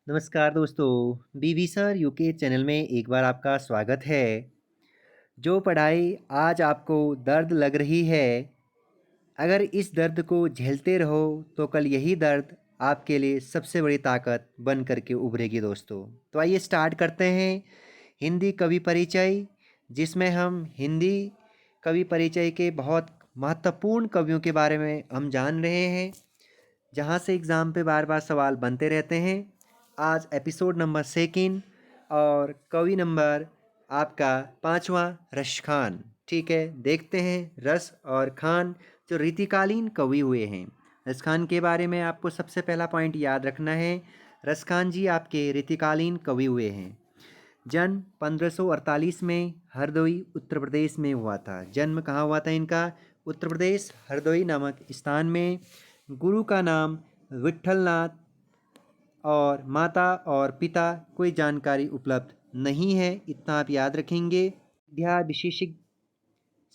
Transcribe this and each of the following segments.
नमस्कार दोस्तों, बीवी सर यूके चैनल में एक बार आपका स्वागत है। जो पढ़ाई आज आपको दर्द लग रही है, अगर इस दर्द को झेलते रहो तो कल यही दर्द आपके लिए सबसे बड़ी ताकत बन करके उभरेगी दोस्तों। तो आइए स्टार्ट करते हैं हिंदी कवि परिचय, जिसमें हम हिंदी कवि परिचय के बहुत महत्वपूर्ण कवियों के बारे में हम जान रहे हैं, जहाँ से एग्ज़ाम पे बार बार सवाल बनते रहते हैं। आज एपिसोड नंबर सेकंड और कवि नंबर आपका पांचवा रश खान। ठीक है, देखते हैं रस और खान जो रीतिकालीन कवि हुए हैं। रस खान के बारे में आपको सबसे पहला पॉइंट याद रखना है। रस खान जी आपके रीतिकालीन कवि हुए हैं। जन्म 1548 में हरदोई उत्तर प्रदेश में हुआ था। जन्म कहाँ हुआ था इनका? उत्तर प्रदेश हरदोई नामक स्थान में। गुरु का नाम विट्ठलनाथ और माता और पिता कोई जानकारी उपलब्ध नहीं है, इतना आप याद रखेंगे। विद्या विशेषज्ञ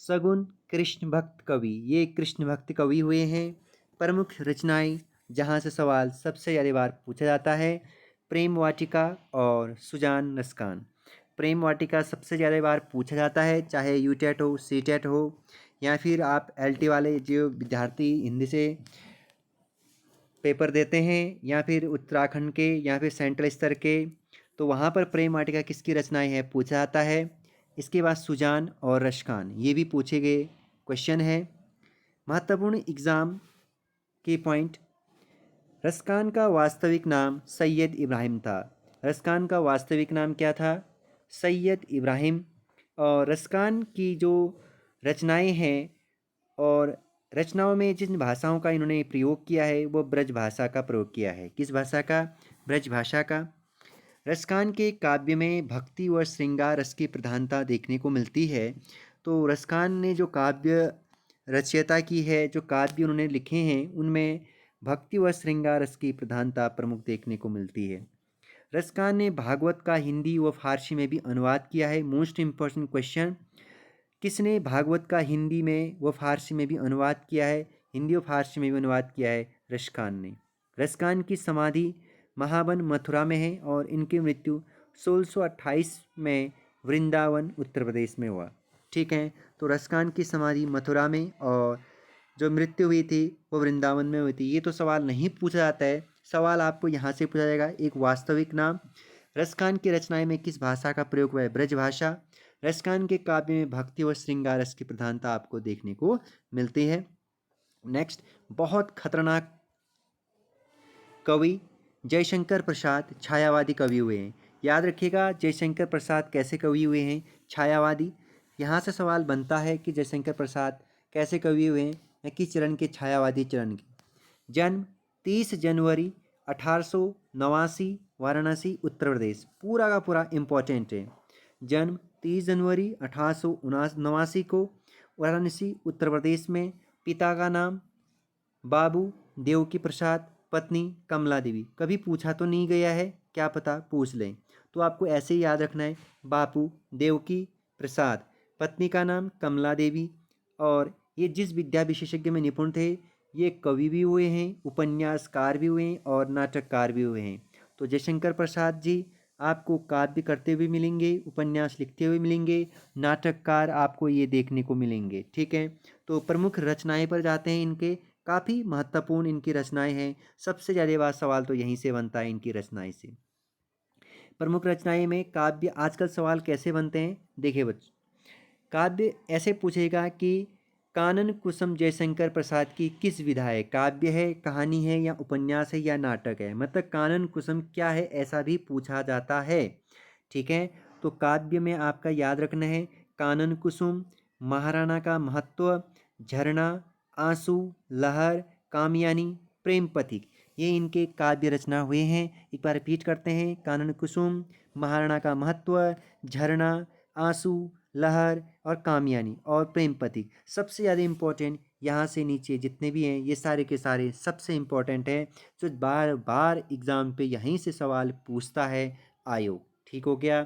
सगुन कृष्ण भक्त कवि, ये कृष्ण भक्त कवि हुए हैं। प्रमुख रचनाएं जहाँ से सवाल सबसे ज़्यादा बार पूछा जाता है, प्रेम वाटिका और सुजान नस्कान। प्रेम वाटिका सबसे ज़्यादा बार पूछा जाता है, चाहे यूटेट हो, सीटेट हो, या फिर आप एलटी वाले जो विद्यार्थी हिंदी से पेपर देते हैं, या फिर उत्तराखंड के या फिर सेंट्रल स्तर के, तो वहाँ पर प्रेम वाटिका किसकी रचनाएं हैं पूछा जाता है। इसके बाद सुजान और रशकान ये भी पूछे गए क्वेश्चन है। महत्वपूर्ण एग्ज़ाम के पॉइंट। रसकान का वास्तविक नाम सैयद इब्राहिम था। रसकान का वास्तविक नाम क्या था? सैयद इब्राहिम। और रसकान की जो रचनाएं हैं और रचनाओं में जिन भाषाओं का इन्होंने प्रयोग किया है वो ब्रज भाषा का प्रयोग किया है। किस भाषा का? ब्रज भाषा का। रसकान के काव्य में भक्ति व श्रृंगार रस की प्रधानता देखने को मिलती है। तो रसकान ने जो काव्य रचयिता की है, जो काव्य उन्होंने लिखे हैं, उनमें भक्ति व श्रृंगार रस की प्रधानता प्रमुख देखने को मिलती है। रसकान ने भागवत का हिंदी व फारसी में भी अनुवाद किया है। मोस्ट इम्पोर्टेंट क्वेश्चन, किसने भागवत का हिंदी में व फारसी में भी अनुवाद किया है? हिंदी व फारसी में भी अनुवाद किया है रसकान ने। रसकान की समाधि महावन मथुरा में है और इनकी मृत्यु 1628 में वृंदावन उत्तर प्रदेश में हुआ। ठीक है, तो रसकान की समाधि मथुरा में और जो मृत्यु हुई थी वो वृंदावन में हुई थी। ये तो सवाल नहीं पूछा जाता है, सवाल आपको यहाँ से पूछा जाएगा। एक वास्तविक नाम। रसखान की रचनाएं में किस भाषा का प्रयोग हुआ है? ब्रज भाषा। रसखान के काव्य में भक्ति व श्रृंगार रस की प्रधानता आपको देखने को मिलती है। नेक्स्ट, बहुत खतरनाक कवि जयशंकर प्रसाद छायावादी कवि हुए हैं। याद रखिएगा जयशंकर प्रसाद कैसे कवि हुए हैं? छायावादी। यहाँ से सवाल बनता है कि जयशंकर प्रसाद कैसे कवि हुए हैं, या किस चरण के? छायावादी चरण के। जन्म 30 जनवरी 1889, वाराणसी उत्तर प्रदेश। पूरा का पूरा इम्पोर्टेंट है। जन्म 30 जनवरी 1889 को वाराणसी उत्तर प्रदेश में। पिता का नाम बाबू देवकी प्रसाद, पत्नी कमला देवी। कभी पूछा तो नहीं गया है, क्या पता पूछ लें। तो आपको ऐसे ही याद रखना है, बापू देवकी प्रसाद, पत्नी का नाम कमला देवी। और ये जिस विद्या विशेषज्ञ में निपुण थे, ये कवि भी हुए हैं, उपन्यासकार भी हुए हैं और नाटककार भी हुए हैं। तो जयशंकर प्रसाद जी आपको काव्य करते हुए मिलेंगे, उपन्यास लिखते हुए मिलेंगे, नाटककार आपको ये देखने को मिलेंगे। ठीक है, तो प्रमुख रचनाएं पर जाते हैं इनके। काफ़ी महत्वपूर्ण इनकी रचनाएं हैं। सबसे ज़्यादा बार सवाल तो यहीं से बनता है इनकी रचनाएं से। प्रमुख रचनाएं में काव्य, आजकल सवाल कैसे बनते हैं देखिए बच्चों। काव्य ऐसे पूछेगा कि कानन कुसुम जयशंकर प्रसाद की किस विधा है? काव्य है, कहानी है, या उपन्यास है, या नाटक है? मतलब कानन कुसुम क्या है ऐसा भी पूछा जाता है। ठीक है, तो काव्य में आपका याद रखना है कानन कुसुम, महाराणा का महत्व, झरना, आंसू, लहर, कामयानी, प्रेम पथिक, ये इनके काव्य रचना हुए हैं। एक बार रिपीट करते हैं, कानन कुसुम, महाराणा का महत्व, झरना, आंसू, लहर और कामयानी और प्रेम पथिक। सबसे ज़्यादा इम्पोर्टेंट यहाँ से नीचे जितने भी हैं ये सारे के सारे सबसे इम्पोर्टेंट हैं, जो बार बार एग्ज़ाम पे यहीं से सवाल पूछता है आयोग। ठीक हो गया।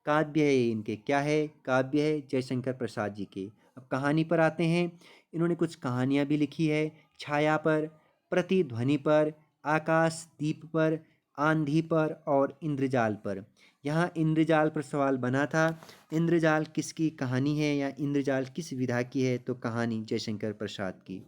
काव्य है इनके, क्या है? काव्य है जयशंकर प्रसाद जी के। अब कहानी पर आते हैं। इन्होंने कुछ कहानियाँ भी लिखी है। छाया पर, प्रतिध्वनि पर, आकाश दीप पर, आंधी पर और इंद्रजाल पर। यहाँ इंद्रजाल पर सवाल बना था। इंद्रजाल किसकी कहानी है या इंद्रजाल किस विधा की है? तो कहानी जयशंकर प्रसाद की।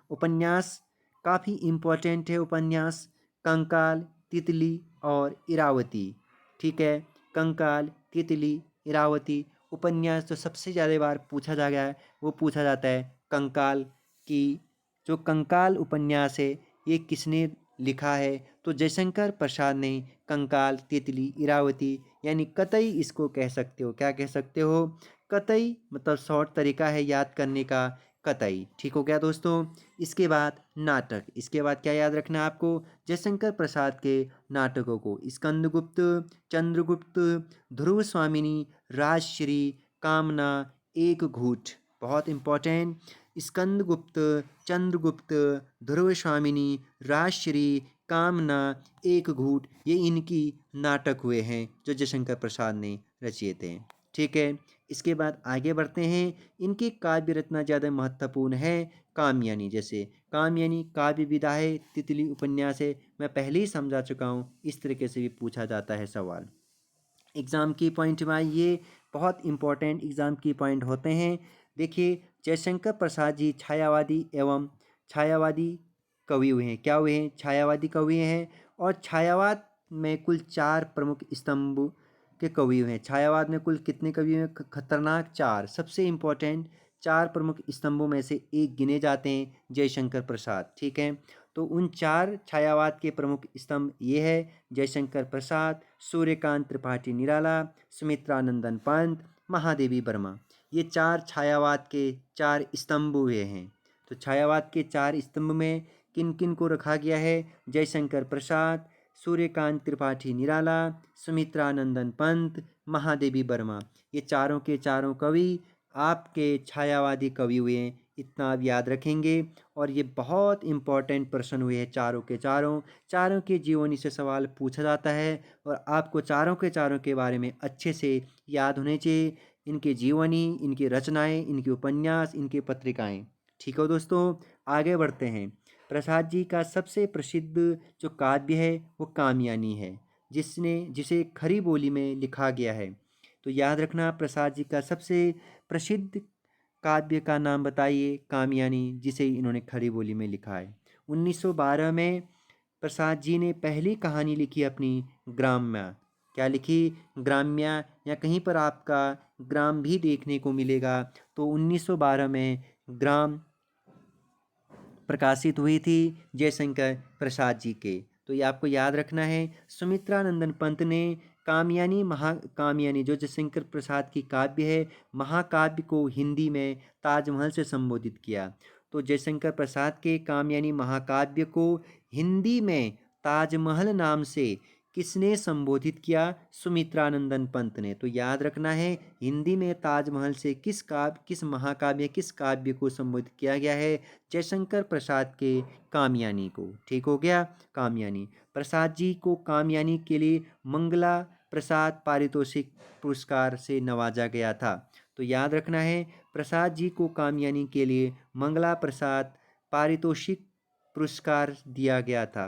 उपन्यास काफ़ी इम्पोर्टेंट है। उपन्यास कंकाल, तितली और इरावती। ठीक है, कंकाल, तितली, इरावती उपन्यास जो सबसे ज़्यादा बार पूछा जा गया है वो पूछा जाता है कंकाल की। जो कंकाल उपन्यास है ये किसने लिखा है? तो जयशंकर प्रसाद ने कंकाल, तितली, इरावती यानी कतई इसको कह सकते हो। क्या कह सकते हो? कतई मतलब शॉर्ट तरीका है याद करने का, कतई। ठीक हो गया दोस्तों। इसके बाद नाटक। इसके बाद क्या याद रखना है आपको? जयशंकर प्रसाद के नाटकों को स्कंदगुप्त, चंद्रगुप्त, ध्रुव स्वामिनी, राजश्री, कामना, एक घूट। बहुत इंपॉर्टेंट। स्कंदगुप्त, चंद्रगुप्त, ध्रुव स्वामिनी, राजश्री, कामना, एक घूट ये इनकी नाटक हुए हैं जो जयशंकर प्रसाद ने रचिए थे। ठीक है, इसके बाद आगे बढ़ते हैं। इनकी काव्य रचना ज़्यादा महत्वपूर्ण है कामयानी। जैसे कामयानी काव्य विधा है, तितली उपन्यास है। मैं पहले ही समझा चुका हूँ, इस तरीके से भी पूछा जाता है सवाल। एग्ज़ाम की पॉइंट में ये बहुत इंपॉर्टेंट एग्ज़ाम की पॉइंट होते हैं। देखिए, जयशंकर प्रसाद जी छायावादी एवं छायावादी कवि हुए हैं। क्या हुए हैं? छायावादी कवि हैं। और छायावाद में कुल 4 प्रमुख स्तंभ के कवि हुए हैं। छायावाद में कुल कितने कवि हुए हैं? खतरनाक 4। सबसे इम्पोर्टेंट 4 प्रमुख स्तंभों में से एक गिने जाते हैं जयशंकर प्रसाद। ठीक है, तो उन 4 छायावाद के प्रमुख स्तंभ ये है जयशंकर प्रसाद, सूर्यकांत त्रिपाठी निराला, सुमित्रानंदन पंत, महादेवी वर्मा। ये 4 छायावाद के 4 स्तंभ हुए हैं। तो छायावाद के 4 स्तंभ में किन किन को रखा गया है? जयशंकर प्रसाद, सूर्यकांत त्रिपाठी निराला, सुमित्रानंदन पंत, महादेवी वर्मा। ये चारों के चारों कवि आपके छायावादी कवि हुए हैं। इतना आप याद रखेंगे। और ये बहुत इंपॉर्टेंट प्रश्न हुए हैं चारों के चारों। चारों के जीवनी से सवाल पूछा जाता है और आपको चारों के चारों के बारे में अच्छे से याद होने चाहिए। इनके जीवनी, इनकी रचनाएं, इनके उपन्यास, इनकी पत्रिकाएं। ठीक है दोस्तों, आगे बढ़ते हैं। प्रसाद जी का सबसे प्रसिद्ध जो काव्य है वो कामयानी है, जिसे खरी बोली में लिखा गया है। तो याद रखना, प्रसाद जी का सबसे प्रसिद्ध काव्य का नाम बताइए। कामयानी, जिसे इन्होंने खड़ी बोली में लिखा है। 1912 में प्रसाद जी ने पहली कहानी लिखी अपनी, ग्राम्या। क्या लिखी? ग्राम्या। या कहीं पर आपका ग्राम भी देखने को मिलेगा। तो 1912 में ग्राम प्रकाशित हुई थी जयशंकर प्रसाद जी के। तो ये आपको याद रखना है। सुमित्रानंदन पंत ने कामयानी जो जयशंकर प्रसाद की काव्य है, महाकाव्य को हिंदी में ताजमहल से संबोधित किया। तो जयशंकर प्रसाद के कामयानी महाकाव्य को हिंदी में ताजमहल नाम से किसने संबोधित किया? सुमित्रानंदन पंत ने। तो याद रखना है, हिंदी में ताजमहल से किस महाकाव्य, किस काव्य को संबोधित किया गया है? जयशंकर प्रसाद के कामयानी को। ठीक हो गया, कामयानी। प्रसाद जी को कामयानी के लिए मंगला प्रसाद पारितोषिक पुरस्कार से नवाजा गया था। तो याद रखना है, प्रसाद जी को कामयानी के लिए मंगला प्रसाद पारितोषिक पुरस्कार दिया गया था।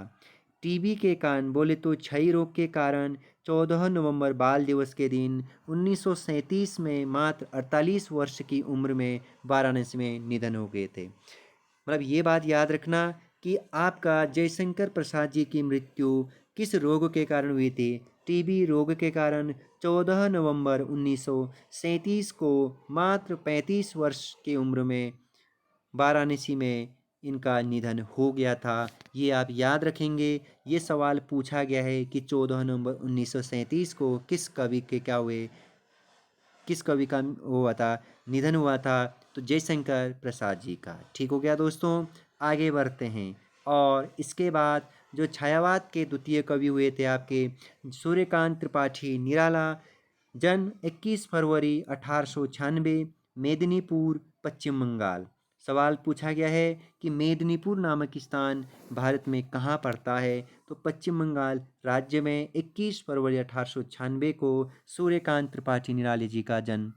टीबी के कारण, बोले तो क्षय रोग के कारण 14 नवंबर बाल दिवस के दिन 1937 में मात्र 48 वर्ष की उम्र में वाराणसी में निधन हो गए थे। मतलब ये बात याद रखना कि आपका जयशंकर प्रसाद जी की मृत्यु किस रोग के कारण हुई थी? टीबी रोग के कारण 14 नवंबर 1937 को मात्र 35 वर्ष की उम्र में वाराणसी में इनका निधन हो गया था। ये आप याद रखेंगे। ये सवाल पूछा गया है कि 14 नवंबर 1937 को किस कवि के क्या हुए, किस कवि का हुआ था, निधन हुआ था? तो जयशंकर प्रसाद जी का। ठीक हो गया दोस्तों, आगे बढ़ते हैं। और इसके बाद जो छायावाद के द्वितीय कवि हुए थे आपके सूर्यकांत त्रिपाठी निराला। जन्म 21 फरवरी 1896, मेदिनीपुर, पश्चिम बंगाल। सवाल पूछा गया है कि मेदिनीपुर नामक स्थान भारत में कहाँ पड़ता है? तो पश्चिम बंगाल राज्य में 21 फरवरी 1896 को सूर्यकांत त्रिपाठी निराला जी का जन्म।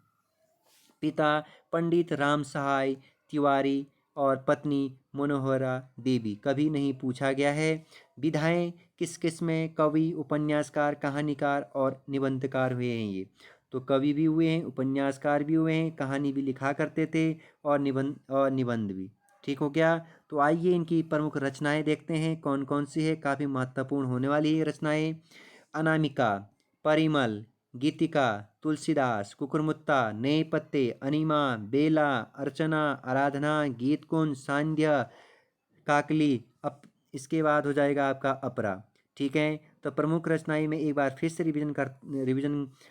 पिता पंडित राम सहाय तिवारी और पत्नी मनोहरा देवी। कभी नहीं पूछा गया है। विधाएं किस किस में कवि, उपन्यासकार, कहानीकार और निबंधकार हुए हैं ये। तो कवि भी हुए हैं, उपन्यासकार भी हुए हैं, कहानी भी लिखा करते थे और निबंध भी। ठीक हो गया। तो आइए इनकी प्रमुख रचनाएं देखते हैं कौन कौन सी है, काफ़ी महत्वपूर्ण होने वाली है रचनाएं। अनामिका, परिमल, गीतिका, तुलसीदास, कुकुरमुत्ता, नए पत्ते, अनिमा, बेला, अर्चना, आराधना, गीतकुंज, सांध्य, काकली। इसके बाद हो जाएगा आपका अपरा। ठीक है। तो प्रमुख रचनाएं में एक बार फिर से रिवीजन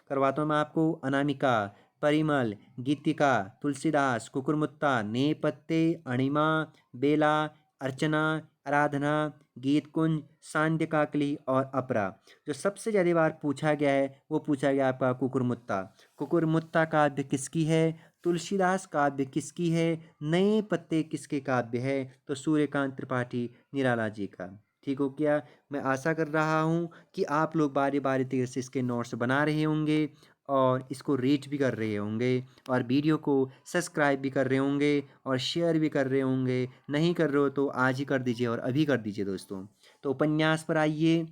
करवाता हूँ मैं आपको। अनामिका, परिमल, गीतिका, तुलसीदास, कुकुरमुत्ता, नेपत्ते, अणिमा, बेला, अर्चना, आराधना, गीतकुंज, सांध्य काकली और अपरा। जो सबसे ज़्यादा बार पूछा गया है वो पूछा गया आपका कुकुरमुत्ता। कुकुरमुत्ता काव्य किसकी है? तुलसीदास काव्य किसकी है? नए पत्ते किसके काव्य है? तो सूर्यकांत त्रिपाठी निराला जी का। ठीक हो गया। मैं आशा कर रहा हूँ कि आप लोग बारी बारी तरह से इसके नोट्स बना रहे होंगे और इसको रीड भी कर रहे होंगे और वीडियो को सब्सक्राइब भी कर रहे होंगे और शेयर भी कर रहे होंगे। नहीं कर रहे हो तो आज ही कर दीजिए और अभी कर दीजिए दोस्तों। तो उपन्यास पर आइए।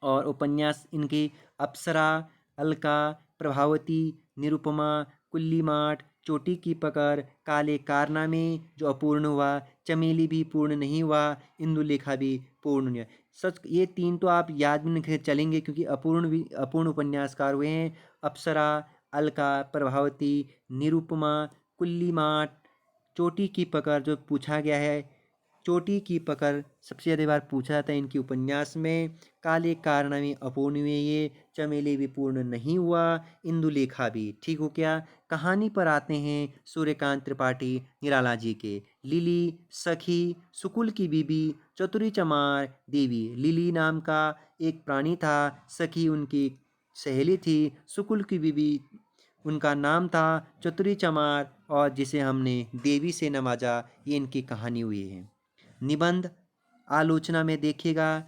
और उपन्यास इनकी अप्सरा, अलका, प्रभावती, निरुपमा, कुल्लीमाट, चोटी की पकड़, काले कारनामे जो अपूर्ण हुआ, चमेली भी पूर्ण नहीं हुआ, इंदुलेखा भी पूर्ण नहीं हुआ। सच ये तीन तो आप याद भी नहीं चलेंगे क्योंकि अपूर्ण उपन्यासकार हुए हैं। अप्सरा, अलका, प्रभावती, निरुपमा, कुल्लीमाट, चोटी की पकड़ जो पूछा गया है। चोटी की पकड़ सबसे ज़्यादा बार पूछा जाता है इनकी उपन्यास में। काले कारनामे अपूर्ण हुए, ये चमेली भी पूर्ण नहीं हुआ, इंदुलेखा भी। ठीक हो गया। कहानी पर आते हैं सूर्यकांत त्रिपाठी निराला जी के। लिली, सखी, सुकुल की बीबी, चतुरी चमार, देवी। लिली नाम का एक प्राणी था, सखी उनकी सहेली थी, सुकुल की बीबी उनका नाम था, चतुरी चमार और जिसे हमने देवी से नवाजा, ये इनकी कहानी हुई है। निबंध आलोचना में देखिएगा,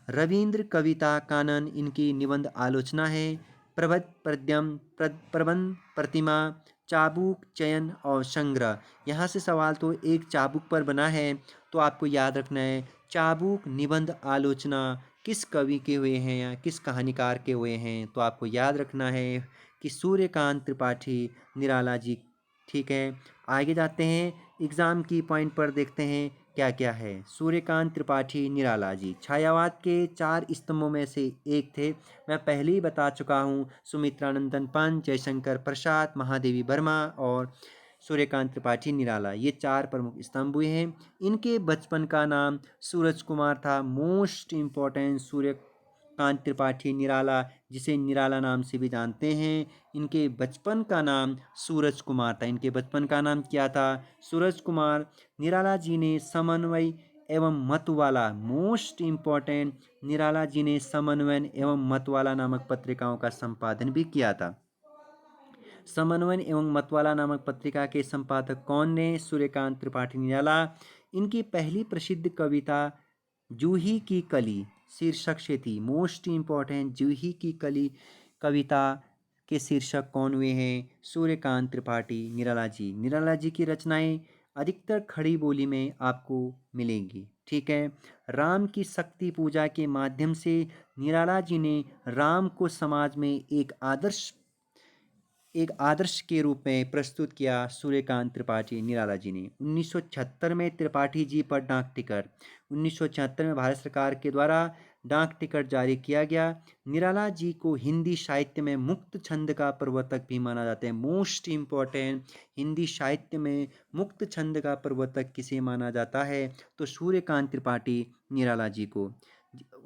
रविंद्र कविता कानन इनकी निबंध आलोचना है। प्रबंध, प्रतिमा, चाबुक, चयन और संग्रह। यहाँ से सवाल तो एक चाबुक पर बना है तो आपको याद रखना है चाबुक निबंध आलोचना किस कवि के हुए हैं या किस कहानीकार के हुए हैं। तो आपको याद रखना है कि सूर्यकांत त्रिपाठी निराला जी। ठीक है। आगे जाते हैं, एग्ज़ाम की पॉइंट पर देखते हैं क्या क्या है। सूर्यकांत त्रिपाठी निराला जी छायावाद के 4 स्तंभों में से एक थे। मैं पहले ही बता चुका हूँ, सुमित्रानंदन पंत, जयशंकर प्रसाद, महादेवी वर्मा और सूर्यकांत त्रिपाठी निराला, ये 4 प्रमुख स्तंभ हुए हैं। इनके बचपन का नाम सूरज कुमार था। मोस्ट इम्पोर्टेंट सूर्यकांत त्रिपाठी निराला, जिसे निराला नाम से भी जानते हैं, इनके बचपन का नाम सूरज कुमार था। इनके बचपन का नाम क्या था? सूरज कुमार। निराला जी ने समन्वय एवं मतवाला, मोस्ट इम्पोर्टेंट, निराला जी ने समन्वय एवं मतवाला नामक पत्रिकाओं का संपादन भी किया था। समन्वय एवं मतवाला नामक पत्रिका के संपादक कौन ने? सूर्यकांत त्रिपाठी निराला। इनकी पहली प्रसिद्ध कविता जूही की कली शीर्षक से थी। मोस्ट इम्पोर्टेंट, जूही की कली कविता के शीर्षक कौन हुए हैं? सूर्यकांत त्रिपाठी निराला जी। निराला जी की रचनाएं अधिकतर खड़ी बोली में आपको मिलेंगी। ठीक है। राम की शक्ति पूजा के माध्यम से निराला जी ने राम को समाज में एक आदर्श के रूप में प्रस्तुत किया। सूर्यकांत त्रिपाठी निराला जी ने 1976 में त्रिपाठी जी पर डाक टिकट 1976 में भारत सरकार के द्वारा डाक टिकट जारी किया गया। निराला जी को हिंदी साहित्य में मुक्त छंद का प्रवर्तक भी माना जाता है। मोस्ट इम्पोर्टेंट, हिंदी साहित्य में मुक्त छंद का प्रवर्तक किसे माना जाता है? तो सूर्यकांत त्रिपाठी निराला जी को।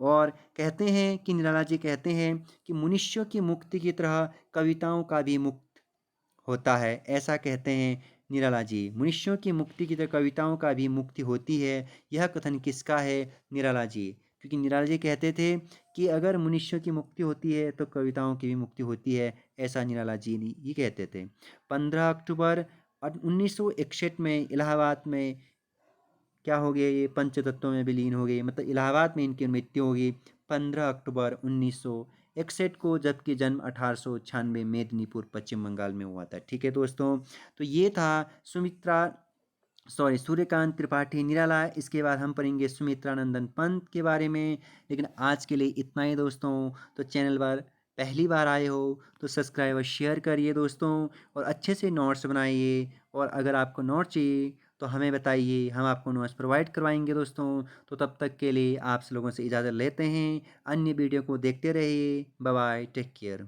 और कहते हैं कि निराला जी कहते हैं कि मनुष्यों की मुक्ति की तरह कविताओं का भी मुक्त होता है, ऐसा कहते हैं निराला जी। मनुष्यों की मुक्ति की तरह कविताओं का भी मुक्ति होती है। यह कथन किसका है? निराला जी। क्योंकि निराला जी कहते थे कि अगर मनुष्यों की मुक्ति होती है तो कविताओं की भी मुक्ति होती है, ऐसा निराला जी ही कहते थे। 15 अक्टूबर 1961 में इलाहाबाद में क्या हो गया? ये पंचतत्वों में विलीन हो गए, मतलब इलाहाबाद में इनकी मृत्यु होगी 15 अक्टूबर 1961 को, जबकि जन्म 1896 मेदिनीपुर पश्चिम बंगाल में हुआ था। ठीक है दोस्तों। तो ये था सुमित्रा सूर्यकांत त्रिपाठी निराला। इसके बाद हम पढ़ेंगे सुमित्रा नंदन पंत के बारे में। लेकिन आज के लिए इतना ही दोस्तों। तो चैनल पर पहली बार आए हो तो सब्सक्राइब और शेयर करिए दोस्तों, और अच्छे से नोट्स बनाइए। और अगर आपको नोट चाहिए तो हमें बताइए, हम आपको नोट्स प्रोवाइड करवाएंगे दोस्तों। तो तब तक के लिए आप लोगों से इजाज़त लेते हैं। अन्य वीडियो को देखते रहिए। Bye bye, take care.